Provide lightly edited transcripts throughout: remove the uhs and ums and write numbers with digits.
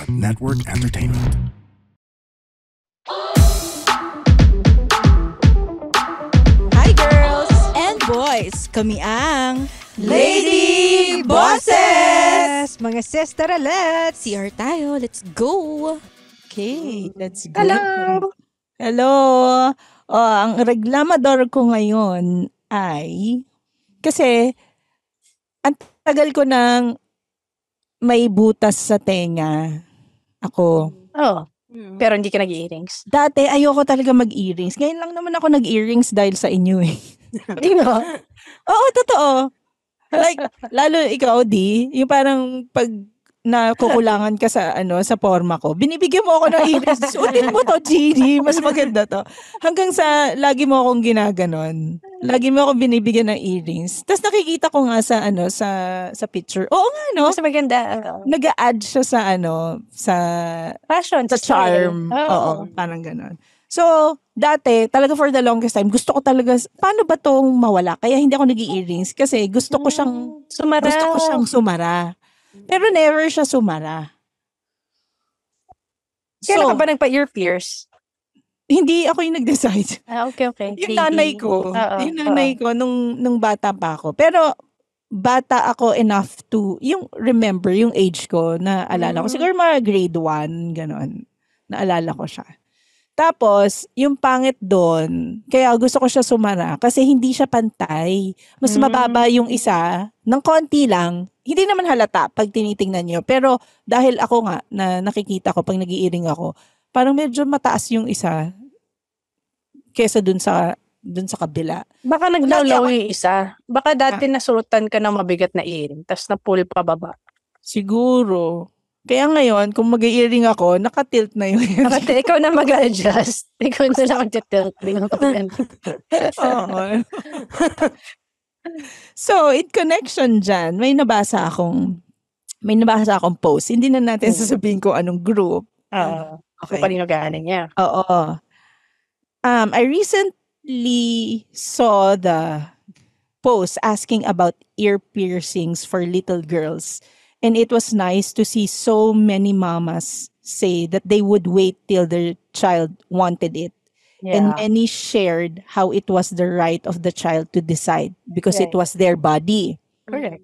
Network Entertainment. Hi girls and boys! Kami ang Lady Bosses! Mga sister, let's! CR tayo. Let's go! Okay, let's go. Hello! Hello! Ang reklamador ko ngayon ay kasi ang tagal ko nang may butas sa tenga. Ako. Oh, pero hindi ka nag-earrings. Dati ayoko talaga mag-earrings. Ngayon lang naman ako nag-earrings dahil sa inyo eh. Di ba? Oo, totoo. Like, lalo ikaw, Di, yung parang pag nakukulangan ka sa sa forma ko, binibigyan mo ako ng earrings. Suotin mo to, Gini. Mas maganda to. Hanggang sa lagi mo akong ginaganon. Lagi mo akong binibigyan ng earrings. Tapos nakikita ko nga sa sa picture. Oo nga, no? Mas maganda. Nag-a-add siya sa sa Fashion. sa charm. Oo, parang ganon. So, dati, talaga for the longest time, gusto ko talaga, paano ba tong mawala? Kaya hindi ako nag-earrings kasi gusto ko siyang sumara. Pero never siya sumara. Kailan ka ba nagpa-ear-pierce? Hindi ako yung nag-decide. Okay. Yung nanay ko. Yung nanay ko nung bata pa ako. Pero bata ako enough to, yung remember, yung age ko, na alala ko. Siguro mga grade 1, ganon. Naalala ko siya. Tapos, yung pangit doon, kaya gusto ko siya sumara kasi hindi siya pantay. Mas mababa yung isa, ng konti lang. Hindi naman halata pag tinitingnan nyo. Pero dahil ako nga, na nakikita ko pag nag-iiring ako, parang medyo mataas yung isa kesa dun sa kabila. Baka naglalaw yung isa. Baka dati nasurutan ka ng mabigat na earring, tapos na-pull pa baba. Siguro. Kaya ngayon, kung mag-earring ako, nakatilt na yung Ikaw na mag-adjust. Ikaw na lang mag-tilt. Oo. So, in connection dyan, may nabasa akong post. Hindi na natin sasabihin ko anong group. Okay. Kung kanino galing niya. Oo. I recently saw the post asking about ear piercings for little girls. And it was nice to see so many mamas say that they would wait till their child wanted it. Yeah. And many shared how it was the right of the child to decide because it was their body. Correct.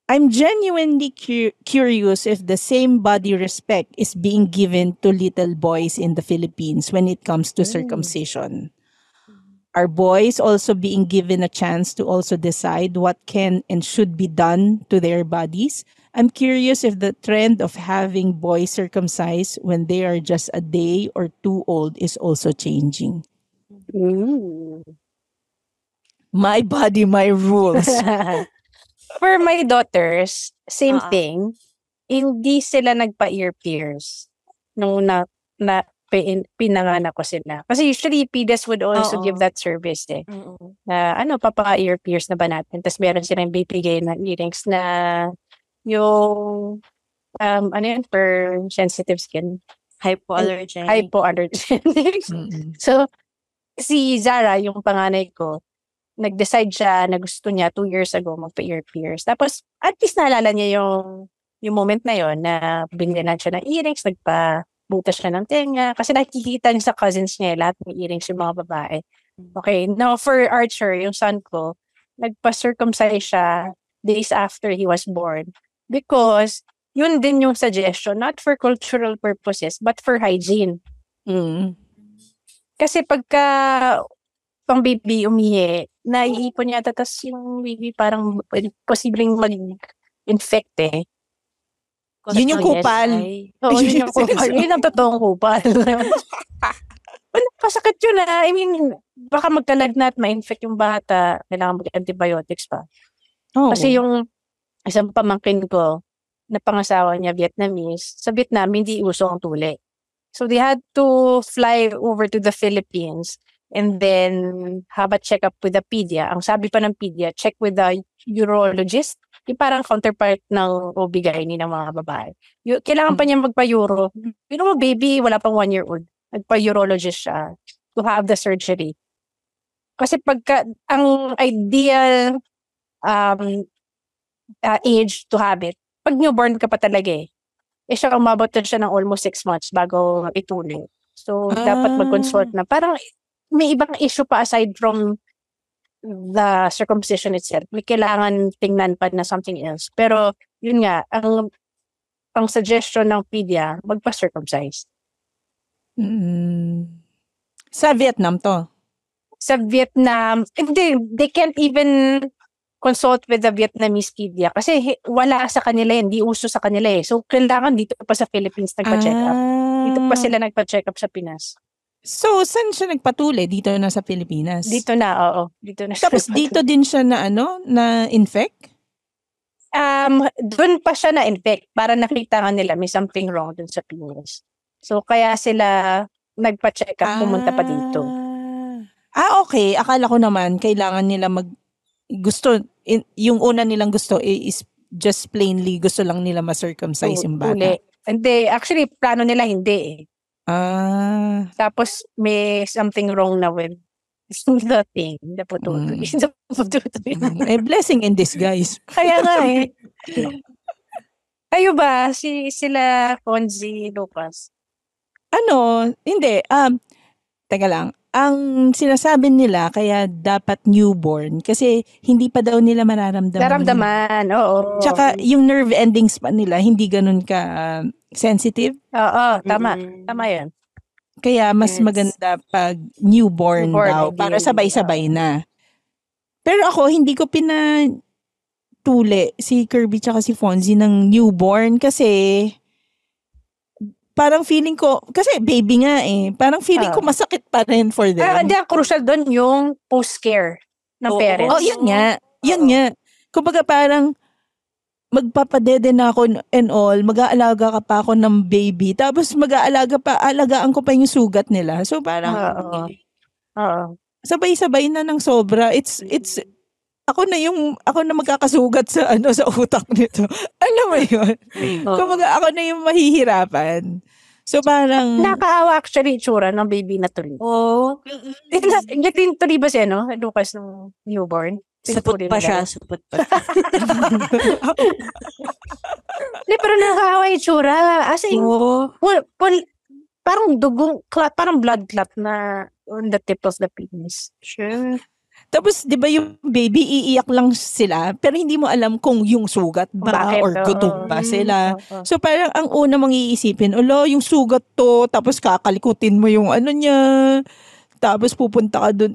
I'm genuinely curious if the same body respect is being given to little boys in the Philippines when it comes to circumcision. Are boys also being given a chance to also decide what can and should be done to their bodies? I'm curious if the trend of having boys circumcised when they are just a day or 2 old is also changing. My body, my rules. For my daughters, same thing. Hindi sila nagpa-ear pierce nung pinanganak ko sila. Kasi usually, PDES would also give that service eh. Papaka-ear pierce na ba natin? Tapos meron silang bibigay na earrings na yung, for sensitive skin. Hypoallergenic. So, si Zara, yung panganay ko, nag-decide siya na gusto niya 2 years ago magpa-ear pierce. Tapos, at least naalala niya yung moment na yon na binigyan siya ng earrings, butas siya ng tenga. Kasi nakikita niya sa cousins niya, lahat ng earrings yung mga babae. Okay, now for Archer, yung son ko, nagpa-circumcise siya days after he was born. Because, yun din yung suggestion, not for cultural purposes, but for hygiene. Kasi pagka pang baby umihi, naiipon niya, tapos yung baby parang posibleng mag-infect eh. Yun yung kupal. Oo, yun yung kupal. Yun ang totoong kupal. Pasakit yun I mean, baka magkalagnat, ma-infect yung bata, kailangan mag-antibiotics pa. Kasi yung isang pamangkin ko, na pangasawa niya Vietnamese, sa Vietnam, hindi uso ang tuli. So they had to fly over to the Philippines and then have a check-up with the pedia. Ang sabi pa ng pedia, check with the urologist. Yung parang counterpart ng OB-GYN ng mga babae. Kailangan pa niya magpa-uro. You know, baby, wala pang 1-year-old. Nagpa-urologist siya to have the surgery. Kasi ang ideal age to have it, pag newborn ka pa talaga eh. siya umabot na siya ng almost 6 months bago ituloy. So, dapat mag-consult na. Parang may ibang issue pa aside from the circumcision itself. May kailangan tingnan pa na something else. Pero, yun nga, ang suggestion ng pedia, magpa-circumcise. Sa Vietnam to? Sa Vietnam, they can't even consult with the Vietnamese pedia kasi wala sa kanila yan, di uso sa kanila eh. So, kailangan dito pa sa Philippines nagpa-check up. Dito pa sila nagpa-check up sa Pinas. So, saan siya nagpatuli? Dito na sa Pilipinas? Dito na, oo. Dito na. Tapos dito din siya na infect? Doon pa siya na-infect para nakita nga nila may something wrong dun sa penis. So, kaya sila nagpa-check up, pumunta pa dito. Okay. Akala ko naman, kailangan nila yung una nilang gusto is just plainly gusto lang nila ma-circumcise yung bata. Hindi. Actually, plano nila hindi eh. Tapos, may something wrong na with the thing. The pututoy. Blessing in disguise. Kaya nga eh. Kayo ba? Sila, Fonzie, Lucas? Hindi. Teka lang. Ang sinasabi nila, kaya dapat newborn, kasi hindi pa daw nila mararamdaman. Naramdaman, oo. Tsaka yung nerve endings pa nila, hindi ganun ka sensitive. Oo, tama. Tama yan. Kaya mas maganda pag newborn daw, para sabay-sabay na. Pero ako, hindi ko pinatuli si Kirby tsaka si Fonzie ng newborn kasi parang feeling ko, kasi baby nga eh, parang feeling ko masakit pa rin for them. Hindi, ang crucial doon yung post-care ng parents. Yun nga. Yun nga. Kumbaga parang magpapadede na ako and all, mag-aalaga ka pa ako ng baby, tapos alagaan ko pa yung sugat nila. So parang, sabay-sabay na ng sobra. It's ako na magkakasugat sa sa utak nito. Alam mo yun? Kumbaga ako na yung mahihirapan. So parang nakakaawa actually itsura ng baby na tuloy. Yung din tuloy ba siya, no? Lucas ng newborn. Sapot pa siya. Pero nakakaawa itsura. As in, parang dugong clot, parang blood clot na on the tip of the penis. Sure. Tapos, di ba yung baby, iiyak lang sila, pero hindi mo alam kung yung sugat ba or gutom ba sila. So, parang ang una mong iisipin, yung sugat to, tapos kakalikutin mo yung niya, tapos pupunta ka dun,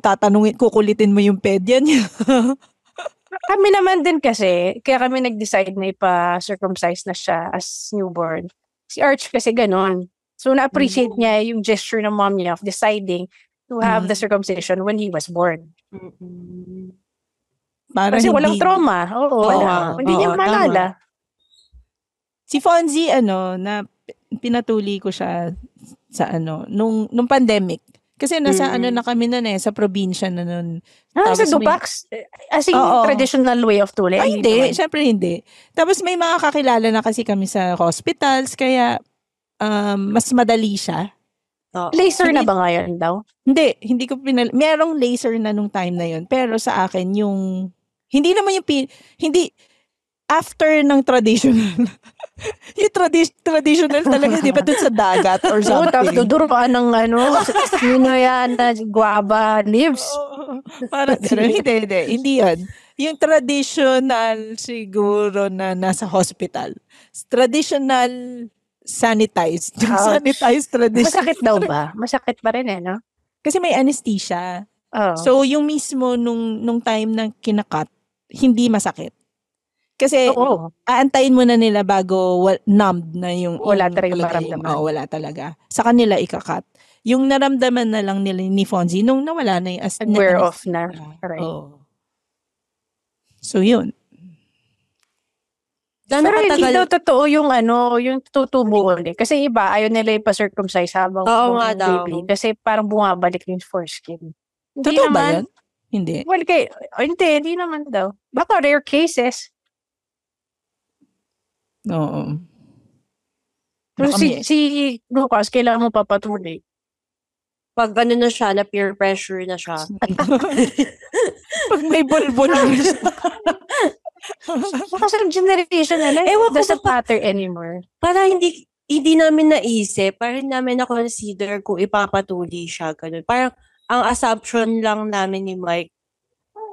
kukulitin mo yung pedya niya. Kami naman din kasi, kaya kami nag-decide na ipa-circumcise na siya as newborn. Si Arch kasi ganon. So, na-appreciate niya yung gesture ng mom niya of deciding to have the circumcision when he was born. Kasi walang trauma. Hindi niya maalala. Si Fonzie, na pinatuli ko siya sa nung pandemic. Kasi nasa na kami nun sa probinsya na nun. Sa Dupax? As in, traditional way of tuli? Ay, hindi. Siyempre hindi. Tapos may mga kakilala na kasi kami sa hospitals, kaya mas madali siya. Laser na ba ngayon daw? Hindi ko merong laser na nung time na yun. Pero sa akin, hindi naman hindi, after ng traditional. Yung traditional talaga, di ba doon sa dagat or something? Tapos duduruan ng yan na guava leaves. Parang hindi yan. Yung traditional siguro na nasa hospital. Traditional sanitized. Sanitized tradition. Masakit daw ba? Masakit pa rin no? Kasi may anesthesia. So, yung mismo nung time na kinakat, hindi masakit. Kasi, aantayin mo na nila bago numbed na yung wala talaga maramdaman. Wala talaga. Sa kanila ikakat. Yung naramdaman na lang nila ni Fonzie nung nawala na yung wear off na. Right. So, yun. Pero hindi daw totoo yung yung tutubo ulit. Kasi iba, ayaw nila ipa-circumcise habang baby. Kasi parang bumabalik yung foreskin. Totoo ba yan? Hindi. Well, hindi naman daw. Baka rare cases. Oo. Pero si Lucas, kailangan mo papatuloy. Pag na siya, na peer pressure na siya. Pag may bulbul na siya. Kasi ng generation na lang, Ewan ko doesn't matter anymore. Para hindi namin naisip, parang hindi namin na-consider kung ipapatuloy siya. Ganun. Parang ang assumption lang namin ni Mike,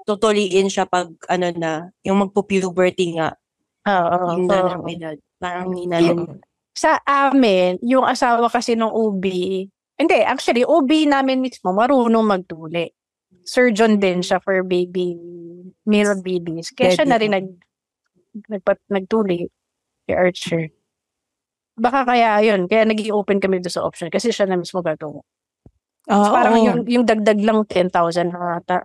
tutuliin siya pag yung magpo-puberty nga. Oo. Yung na ng edad. Parang hindi namin. Sa amin, yung asawa kasi ng OB, hindi, actually, OB namin mismo, marunong magtuli. Surgeon din siya for male babies. Kaya siya na rin nagtuli kay Archer. Baka kaya yun, kaya naging open kami doon sa option kasi siya na mismo gagawa. Parang yung dagdag lang 10,000 na ata.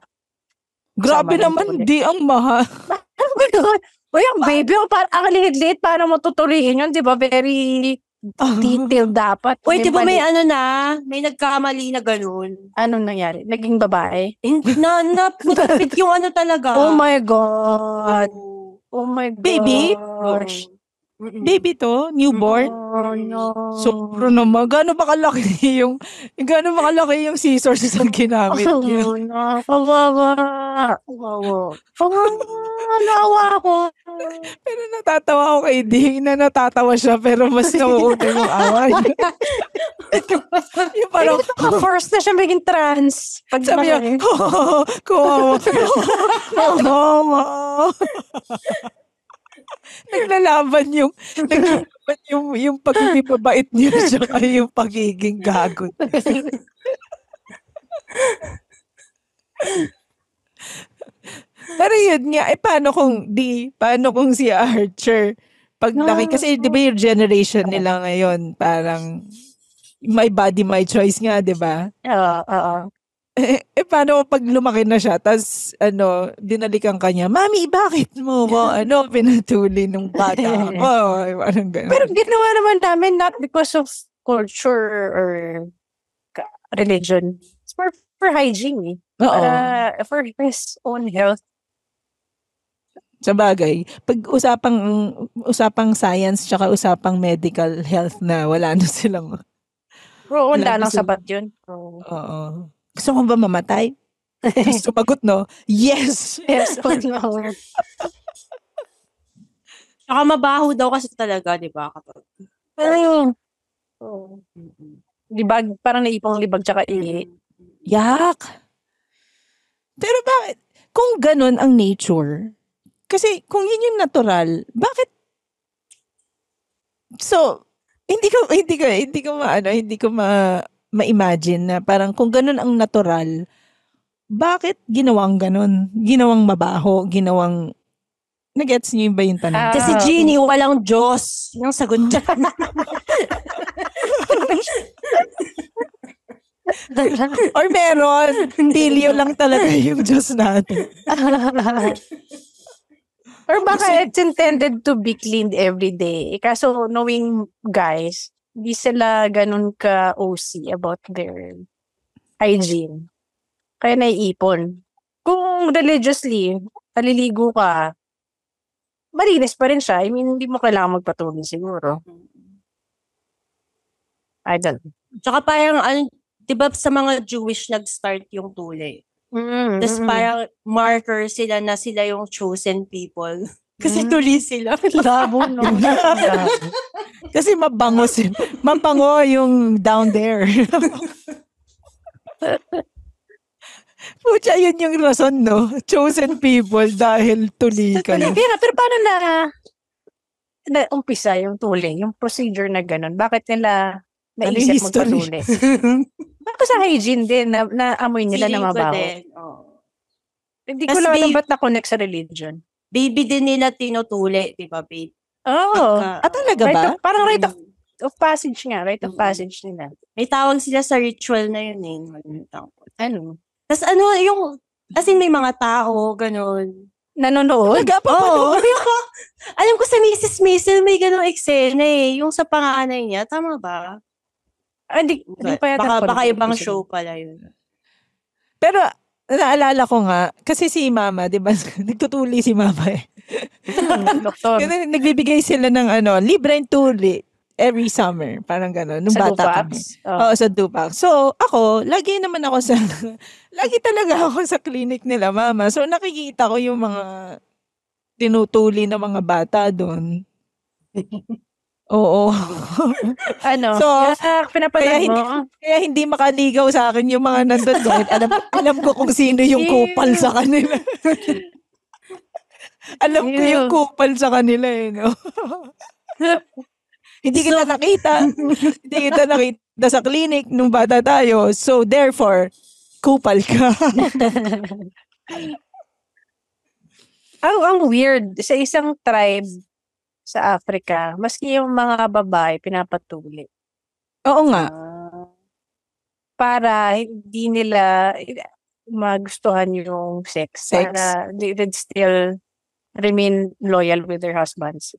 Grabe naman, di ang mahal. Uy, ang baby, ang liit-liit, paano mo tutuliin yun, di ba? Very detailed dapat. Uy, di ba may may nagkamali na ganun. Anong nangyari? Naging babae? Naputapit yung talaga. Oh my God. Oh my God. Baby? Baby to? Newborn? Oh, no. Sobro naman. Gano'n ba kalaki yung scissors na ginamit niya? Oh, no. Kawawa. Nawa ako. Pero natatawa ako kay Ding na natatawa siya pero mas nauuna yung away. Yung parang, First na siya maging trans. Pag sabi niya, kawawa. Naglalaban yung pagiging mabait niya siya yung pagiging gago. Pero yun nga, paano kung si Archer, kasi di ba yung generation nila ngayon, parang, my body, my choice nga, di ba? Oo. Paano pag lumaki na siya, tas, dinalikan kanya, Mami, bakit mo ko, pinatuli nung bata ako? Parang ganun. Pero ginawa naman namin, not because of culture or religion. It's for hygiene, para for his own health. Sa bagay, pag usapang science tsaka usapang medical health na wala na silang. Bro, wala nang sabat yun. Oo. Gusto mo ba mamatay? Tapos sumagot, no? Yes! Yes. Saka mabaho daw kasi talaga, di ba? Libag, parang naipang libag tsaka ihi. Yak! Pero bakit? Kung ganun ang nature, kasi kung yun yung natural, bakit? So, hindi ko ma-imagine na parang kung ganun ang natural, bakit ginawang ganun? Ginawang mabaho, nagets niyo ba yung tanong? Kasi Jeannie, walang Diyos. Yung sagot niya. Or meron, Tilio lang talaga yung Diyos natin. Or baka it's intended to be cleaned every day. Kaso knowing guys, hindi sila ganun ka-OC about their hygiene. Kaya naiipon. Kung religiously, naliligo ka, malinis pa rin siya. I mean, hindi mo kailangan magpatuloy siguro. I don't know. Tsaka parang, diba sa mga Jewish nag-start yung tuli? Tapos parang marker sila na sila yung chosen people. Kasi tuli sila. Labo, no? Kasi mabango yung down there. Pucha, yun yung rason, no? Chosen people dahil tuli kayo. Pero paano na umpisa yung tuli? Yung procedure na ganun? Bakit nila naisip magpatuli? Baka sa hygiene din, na amoy nila na mabaho. Hindi ko lang alam ba't na-connect sa religion. Baby din nila tinutuli, di ba, babe? Oo. Talaga ba? Parang rite of passage nga. Rite of passage nila. May tawag sila sa ritual na yun eh. Ano? Tapos may mga tao, ganun. Nanonood? Oo. Alam ko sa Mrs. Maisel may ganung eksena eh. Yung sa panganay niya, tama ba? Hindi pa yata. Baka ibang show pala yun. Pero, naalala ko nga, kasi si Mama, di ba, nagtutuli si Mama eh. Doktor. Nagbibigay sila ng libreng tuli every summer. Parang gano'n. Nung sa bata kami. Oo, sa Dupac. So, lagi talaga ako sa clinic nila, Mama. So, nakikita ko yung mga tinutuli ng mga bata doon. Oo. Ano? So, pinapanood mo? Kaya hindi makaligaw sa akin yung mga nandun dahil alam ko kung sino yung kupal sa kanila. Alam ko yung kupal sa kanila no? Hindi kita nakita. Hindi kita nakita sa clinic nung bata tayo. So, therefore, kupal ka. Ang weird. Sa isang tribe sa Africa, maski yung mga babae, pinapatuli. Oo nga. Para hindi nila magustuhan yung sex. Para they would still remain loyal with their husbands.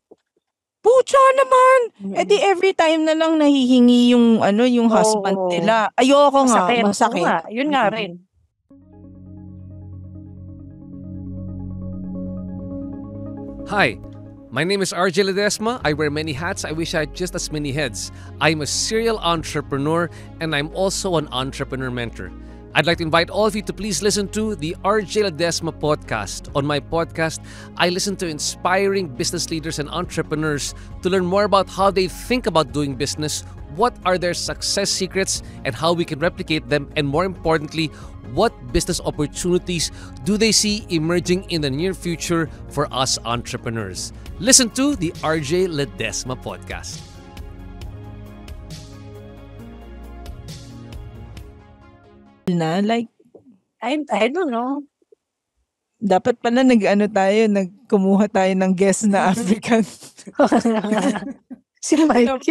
Pucha naman! Di every time na lang nahihingi yung husband nila. Ayoko nga, masakit. Nga, yun nga rin. Hi, my name is RJ Ledesma. I wear many hats. I wish I had just as many heads. I'm a serial entrepreneur and I'm also an entrepreneur mentor. I'd like to invite all of you to please listen to the RJ Ledesma podcast. On my podcast, I listen to inspiring business leaders and entrepreneurs to learn more about how they think about doing business, what are their success secrets, and how we can replicate them, and more importantly, what business opportunities do they see emerging in the near future for us entrepreneurs? Listen to the RJ Ledesma podcast. I don't know. Dapat pala nagkumuha tayo ng guest na African. Si Mike.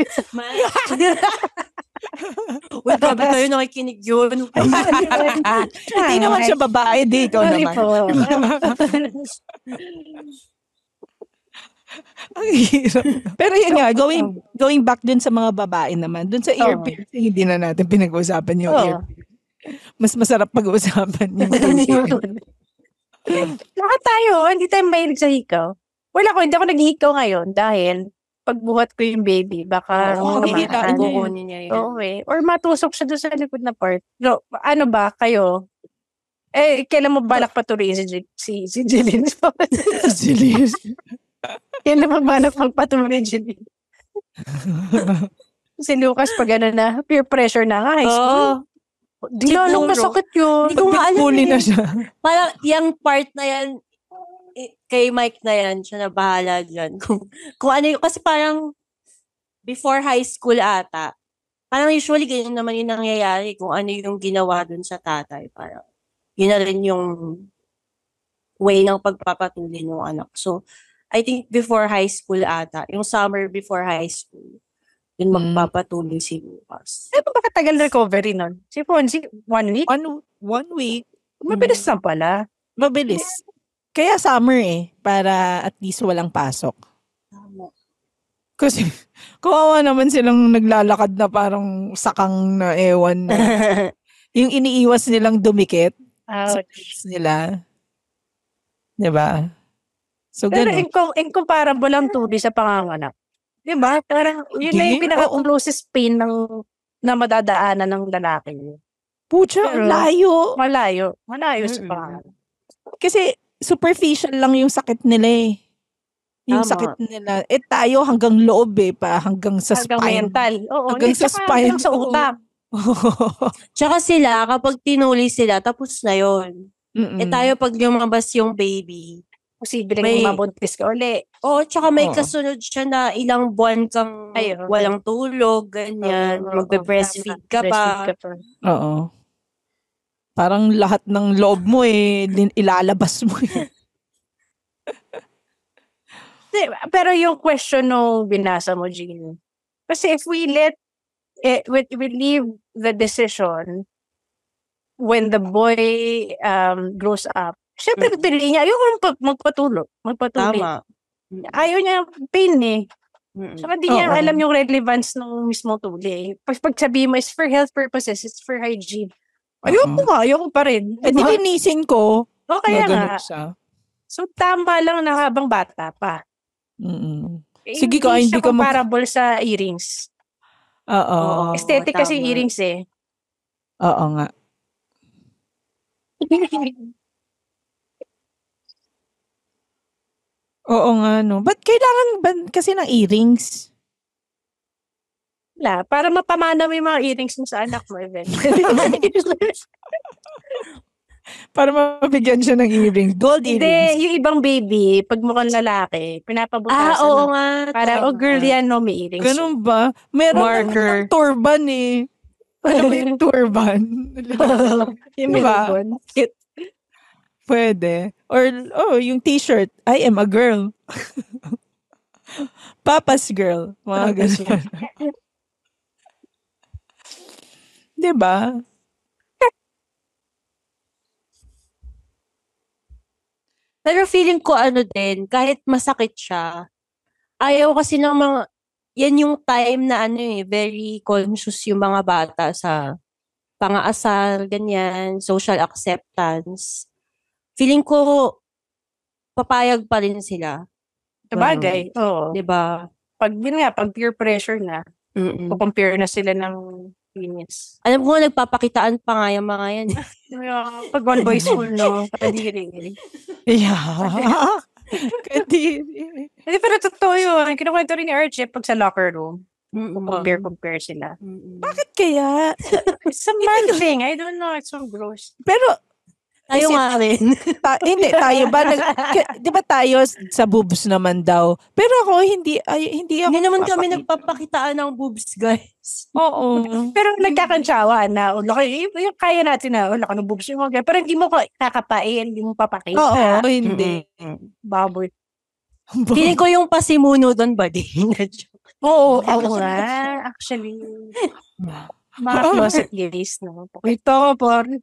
Uy, grabe tayo nakikinig yun. Hindi naman siya babae, ikaw naman. Ang hirap. Pero yun nga, going back dun sa mga babae naman, dun sa ear piercing, hindi na natin pinag-uusapan yung ear piercing. Mas masarap pag-uusapan yung Lahat tayo, hindi tayo mahilig sa hikaw. Hindi ako naghihikaw ngayon dahil pagbuhat ko yung baby, baka kukunin niya yun. Oo Or matusok siya doon sa likod na part. No, ano ba, kayo? Kailan mo balak patuloy si Jeline? Jeline? Kailan mo balak magpatuloy si Jeline? Si Lucas, pag na, peer pressure na nga, high school. Di lang masakit yun. Hindi ko nga alam na siya. Parang yung part na yan, kay Mike na yan, siya na bahala dyan. Kung ano yung, kasi parang before high school ata, parang usually ganyan naman yung nangyayari kung ano yung ginawa dun sa tatay. Parang yun na rin yung way ng pagpapatuloy ng anak. So, I think before high school ata, yung summer before high school, yun magpapatuloy si Lucas. Ba katagal recovery nun? Si Fonzie, 1 week? 1 week. Mabilis na pala. Mabilis. Kaya summer para at least walang pasok. Kasi kawawa naman silang naglalakad na parang sakang na ewan na. Yung iniiwas nilang dumikit sa face nila. Diba? So, pero incomparable lang tuli sa panganganak. Diba? Parang yun na yung pinaka-closest pain na madadaanan ng lalaki. Pucha, malayo. Malayo sa panganganak. Kasi superficial lang yung sakit nila Yung sakit nila. Tayo hanggang loob hanggang sa spine. Hanggang mental. Oo. Hanggang sa spine. Hanggang sa utak. Tsaka sila, kapag tinuli sila, tapos na yun. Tayo pag lumabas yung baby, posible may mabuntis ka uli. Tsaka may kasunod siya na ilang buwan kang walang tulog, ganyan. Magbe-breastfeed ka pa. Oo. Parang lahat ng loob mo ilalabas mo Pero yung question nung binasa mo, Jean, kasi if we we leave the decision when the boy grows up, syempre pili niya, ayoko magpatuloy. Tama. Ayaw niya pain So, hindi niya alam yung relevance ng mismo tuli. Pag sabihin mo, it's for health purposes, it's for hygiene. Ayoko pa rin. Di linisin ko. Kaya nga. So, tama lang na habang bata pa. Sige ka, hindi ka comparable sa earrings. Oo. Aesthetic kasi earrings Oo nga. Oo nga, no. Ba't kailangan ba kasi ng earrings? Wala, para mapamana mo yung mga earrings mo sa anak mo eventually. Para mabigyan siya ng earrings. Gold earrings. Hindi, yung ibang baby, pag mukhang lalaki, pinapabutasan. Oo nga. Para, girl yan, no, may earrings. Ganun ba? Meron Marker. ng turban eh. Ano ba yung turban? Yung diba? Cute. Pwede. Or, yung t-shirt, I am a girl. Papa's girl. Mga ganun. Diba? Pero feeling ko din, kahit masakit siya, ayaw kasi ng mga, yan yung time na very conscious yung mga bata sa pang-aasal, ganyan, social acceptance. Feeling ko, papayag pa rin sila. Sabagay, oo. Diba? Pag peer pressure na, compare na sila ng penis. Alam ko, nagpapakitaan pa nga yung mga yan. Pag one boy school, no? Kadiri. Yeah. Kadiri. Hindi, pero totoo yun. Kinukwento rin ni Archie pag sa locker room. Compare sila. Bakit kaya? It's a man thing. I don't know. It's so gross. Pero, Tayo nga rin. hindi, tayo ba? Di ba tayo sa boobs naman daw? Pero ako, hindi ako. Hindi naman kami nagpapakitaan ng boobs, guys. Oo. Pero nagkakantsawa na, yung kaya natin na, laki ng boobs yung mga. Pero hindi mo kakapain, hindi mo papakita. Oo, hindi. Baboy. Feeling ko yung pasimuno doon, buddy. Oo nga. Actually, mga closet gays, no? Pakita ko, parang.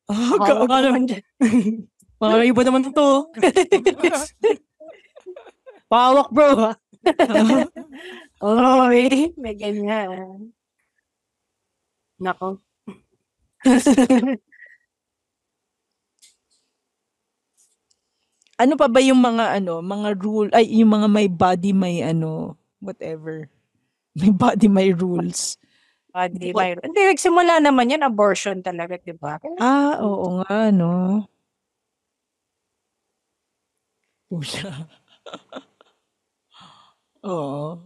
Ako naman dyan. Mga iba naman ito. Pawak, bro. Oo, may ganyan. Nako. Ano pa ba yung mga mga rule, ay yung mga may body, may whatever. May body, may rules. Hindi, nagsimula naman yan, abortion talaga, di ba? Oo nga, no? Pusa. Oo.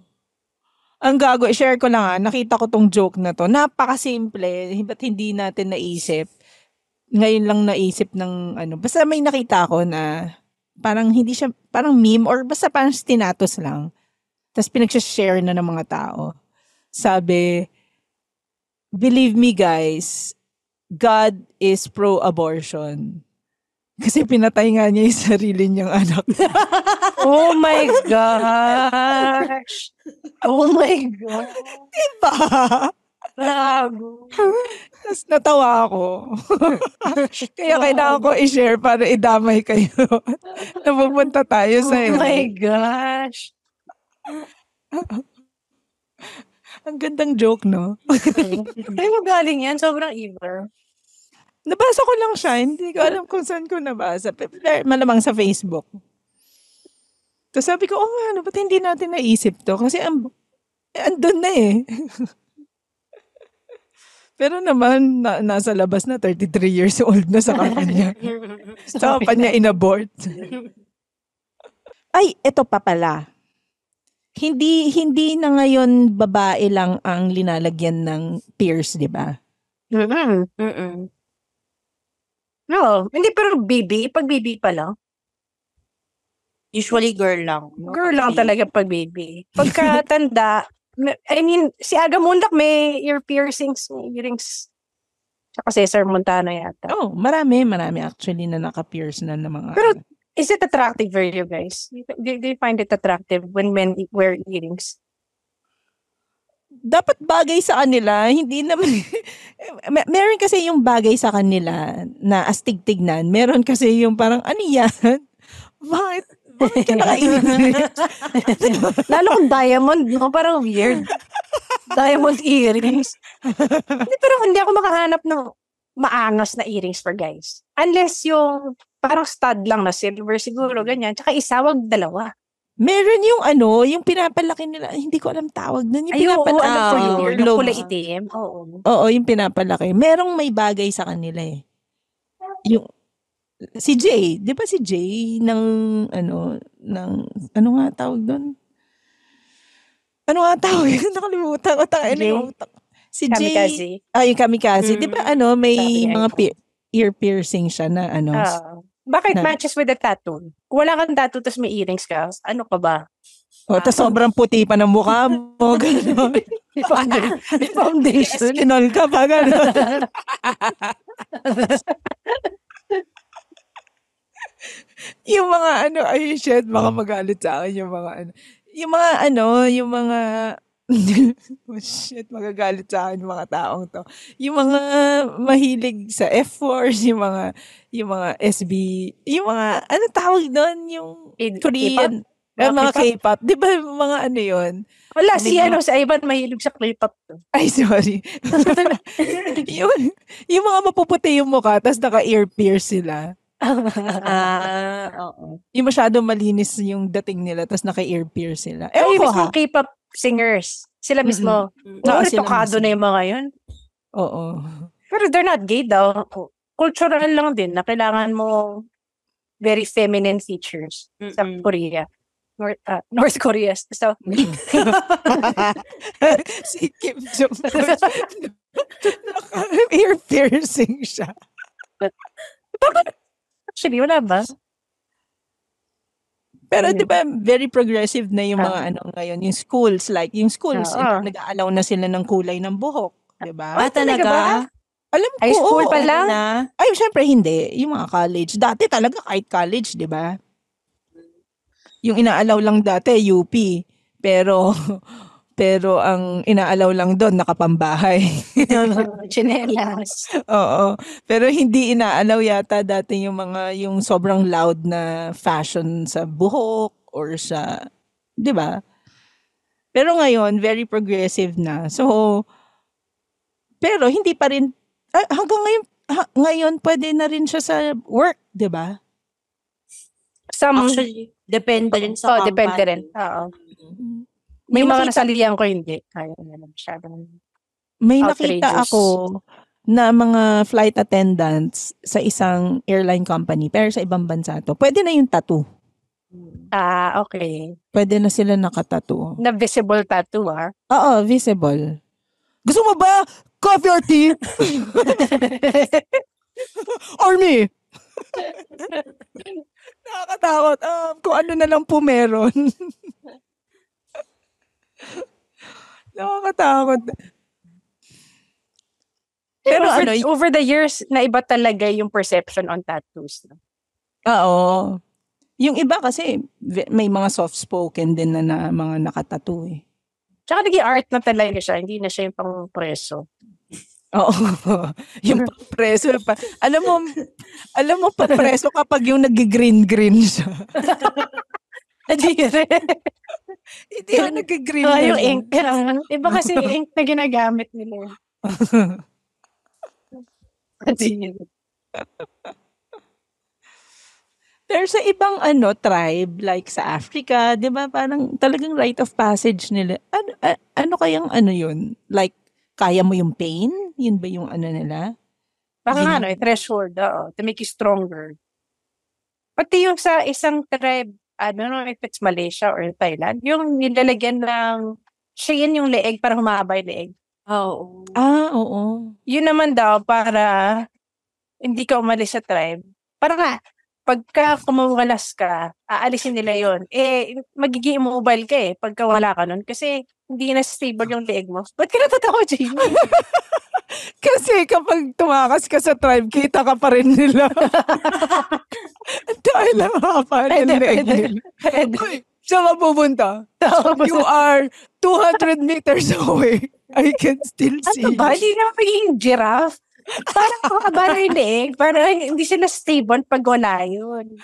Ang gago, i-share ko lang nakita ko tong joke na to. Napakasimple, ba't hindi natin naisip? Ngayon lang naisip ng basta may nakita ko na parang hindi siya, parang meme or basta parang stinatus lang. Tapos pinag-share na ng mga tao. Sabi, believe me guys, God is pro-abortion. Kasi pinatay nga niya yung sarili niyang anak. Oh my gosh! Oh my God! Diba? Lago. Tapos natawa ako. Kaya kailangan ko i-share para idamay kayo. Napupunta tayo sa Oh my gosh! Ang gandang joke, no? Ay, magaling yan. Sobrang evil. Nabasa ko lang siya. Hindi ko alam kung saan ko nabasa. Malamang sa Facebook. Tapos sabi ko, ba't hindi natin naisip to? Kasi andun na eh. Pero naman, nasa labas na, 33 years old na sa kanya. Sa kanya inabort. Ay, eto pa pala. Hindi na ngayon babae lang ang linalagyan ng pierce, di ba? No, hindi, pero baby, pag baby pa lang. Usually girl lang. No? Girl lang talaga pag baby. Pagka tanda, I mean, si Aga Mundak may ear piercings, may earrings. Tsaka Cesar Montano yata. Oh, marami actually na naka-pierce na ng mga. Pero, is it attractive for you guys? Do you find it attractive when men wear earrings? Dapat bagay sa kanila, hindi naman. Meron kasi yung bagay sa kanila na astig tignan. Meron kasi yung parang, ano yan? Bakit ka nakainit? Lalo kung diamond, no? Parang weird. Diamond earrings. Pero hindi ako makahanap ng maangas na earrings for guys. Unless yung parang stud lang na silver siguro, ganyan. Tsaka isa, wag dalawa. Meron yung yung pinapalaki nila, hindi ko alam tawag nun. Yung pinapalaki. alam ko yung kulay itim. Oo. Oo, yung pinapalaki. Merong may bagay sa kanila eh. Yung, Si Jay, 'di ba si Jay ng ano nga tawag doon? Ano nga tawag? Nakalimutan ko si Jay. Yung Kamikaze. 'Di ba may mga ear piercing siya na bakit matches with the tattoo? Kung wala kang tattoo tapos may earrings ka, ano ka ba? Tapos sobrang puti pa ng mukha mo. Gano'n. May foundation. Kinol ka pa, gano'n. Yung mga shit, baka magalit sa akin yung mga shit, magagalit sa akin yung mga taong to. Yung mga mahilig sa F-Force, yung mga SB, yung mga, tawag doon? Yung Korean, mga K-pop. Di ba mga yun? Wala, sa Ivan mahilig sa K-pop to. Ay, sorry. yung mga mapuputi yung mukha, tapos naka-ear pierce sila. Oo. Yung masyadong malinis yung dating nila, tapos naka-ear pierce sila. Mismo K-pop singers. Sila mismo. Tokado na yung mga yun. Oo. Pero they're not gay daw. Cultural lang din na kailangan mo very feminine features sa Korea. North Korea. So, si Kim Jong-un. Ear piercing siya. Actually, wala ba? Pero di ba very progressive na yung mga ngayon, yung schools, nag-aalaw na sila ng kulay ng buhok, di ba? Talaga ba? Alam ko, high school pa lang? Ay, syempre hindi. Yung mga college. Dati talaga kahit college, di ba? Yung inaalaw lang dati, UP. Pero ang inaalaw lang doon, nakapambahay. Chinelas. Oo. Pero hindi inaalaw yata dati yung sobrang loud na fashion sa buhok or sa, di ba? Pero ngayon, very progressive na. So, pero hindi pa rin, hanggang ngayon pwede na rin siya sa work, di ba? Actually, depende rin sa company. Depende rin. Oo. May mga nasalihan ko hindi. Kaya naman masyadong may nakita ako na mga flight attendants sa isang airline company pero sa ibang bansa to. Pwede na yung tattoo. Okay. Pwede na sila nakatattoo. Na visible tattoo, Oo, visible. Gusto mo ba coffee or tea? Or me? Nakakatakot. Kung ano na lang po meron. Nakakatakot. Pero over the years, naiba talaga yung perception on tattoos. No? Oo. Yung iba kasi, may mga soft-spoken din na mga nakatattoo eh. Tsaka naging art na talaga siya. Hindi na siya yung pang-preso. Oo. Yung pang-preso. Alam mo pang-preso kapag yung nag-green-green siya. Hindi yung nag-green. Yung ink. Iba kasi yung ink na ginagamit nila. Pero sa ibang tribe, like sa Africa, di ba, parang talagang rite of passage nila. Ano kayang yun? Like, kaya mo yung pain? Yun ba yung nila? Baka threshold, to make you stronger. Pati yung sa isang tribe, I don't know if it's Malaysia or Thailand, yung nilalagyan ng chain yung leeg para humaba yung leeg. Oo. Oo. Yun naman daw para hindi ka umalis sa tribe. Para nga, pagka kumuwalas ka, aalisin nila yun. Magiging immobile ka pagka wala ka nun. Kasi hindi na stable yung leeg mo. Ba't ka natatawa, Jamie? Kasi kapag tumakas ka sa tribe, kita ka pa rin nila. Dahil lang hapa ng leeg nila. Saan ka pupunta? You are 200 meters away. I can still see you. Ba? Hindi naman magiging giraffe. Parang kakabara yung leeg. Parang hindi sila stable pag wala yun.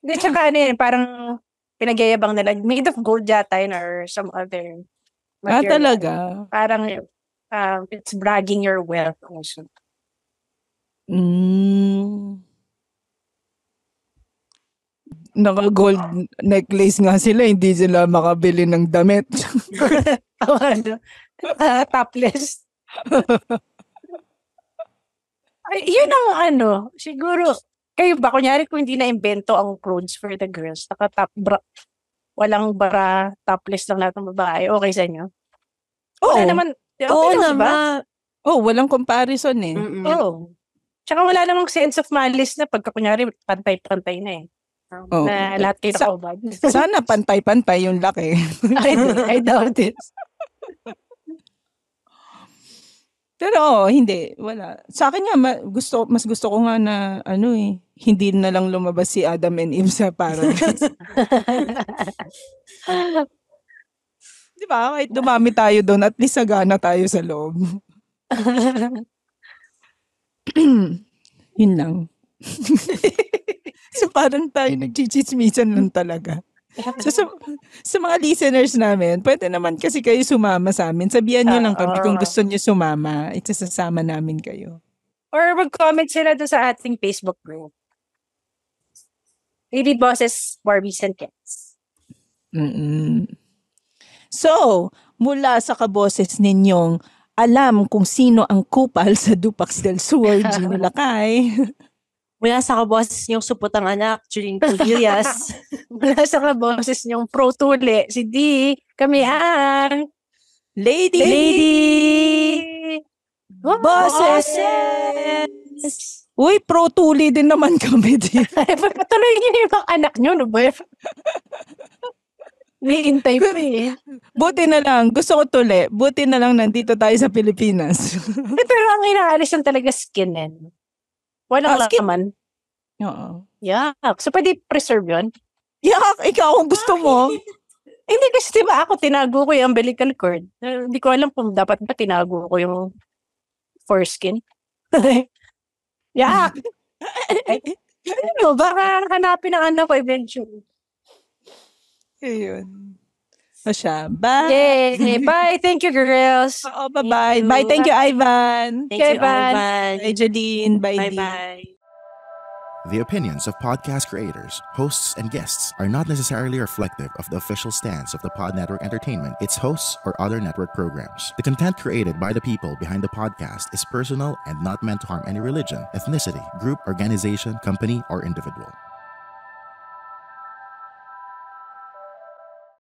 Hindi, tsaka parang pinagyayabang nila. Made of gold yata yun or some other material. Talaga? Parang it's bragging your wealth also. Naka-gold necklace nga sila, hindi sila makabili ng damit. Topless. Yun ang siguro, Kayo ba, kunyari kung hindi na-invento ang clothes for the girls, walang bra, topless lang lahat ng babae, okay sa inyo? Wala naman. Oo naman. Walang comparison eh. Oo. Tsaka wala namang sense of malice na pagka kunyari pantay-pantay na eh. Na lahat kayo nakaubad. Sana pantay-pantay yung laki. I doubt it. Pero hindi, wala. Sa akin nga, mas gusto ko nga na, hindi na lang lumabas si Adam and Eve sa paradise. Di ba? Kahit dumami tayo doon, at least sagana tayo sa loob. Yun lang. So parang tayo nagchichismisan lang talaga. So, sa mga listeners namin, pwede naman kasi kayo sumama sa amin. Sabihan nyo lang kami kung gusto nyo sumama. Itasasama namin kayo. Or mag-comment sila doon sa ating Facebook group. Lady Bosses, Barbies and Cats. So, mula sa kaboses ninyong alam kung sino ang kupal sa Dupax del Sur, Gino Lakay. Mula sa kaboses niyong suputang anak, Juline Pulvillas. Mula sa kaboses niyong pro tuli, si D. Kami ang Lady Bosses! Uy, pro tuli din naman kami din. Patuloy niyo yung mga anak niyo, no ba? Hihintay pa eh. Buti na lang, gusto ko tuli. Buti na lang nandito tayo sa Pilipinas. Pero ang inaalis lang talaga skin eh. Walang laman. Oo. Yak. So, pwede preserve yun? Yak, ikaw kung gusto mo. Hindi kasi diba ako tinago ko yung umbilical cord. Hindi ko alam kung dapat ba tinago ko yung foreskin. Yak. Baka hanapin ang anak ko eventually. Ayun. O siya. Bye. Yay. Bye. Thank you, girls. Oo, bye-bye. Bye. Thank you, Ivan. Thank you, Ivan. Bye, Jeline. Bye, Dee. Bye-bye. The opinions of podcast creators, hosts, and guests are not necessarily reflective of the official stance of the Pod Network Entertainment, its hosts, or other network programs. The content created by the people behind the podcast is personal and not meant to harm any religion, ethnicity, group, organization, company, or individual.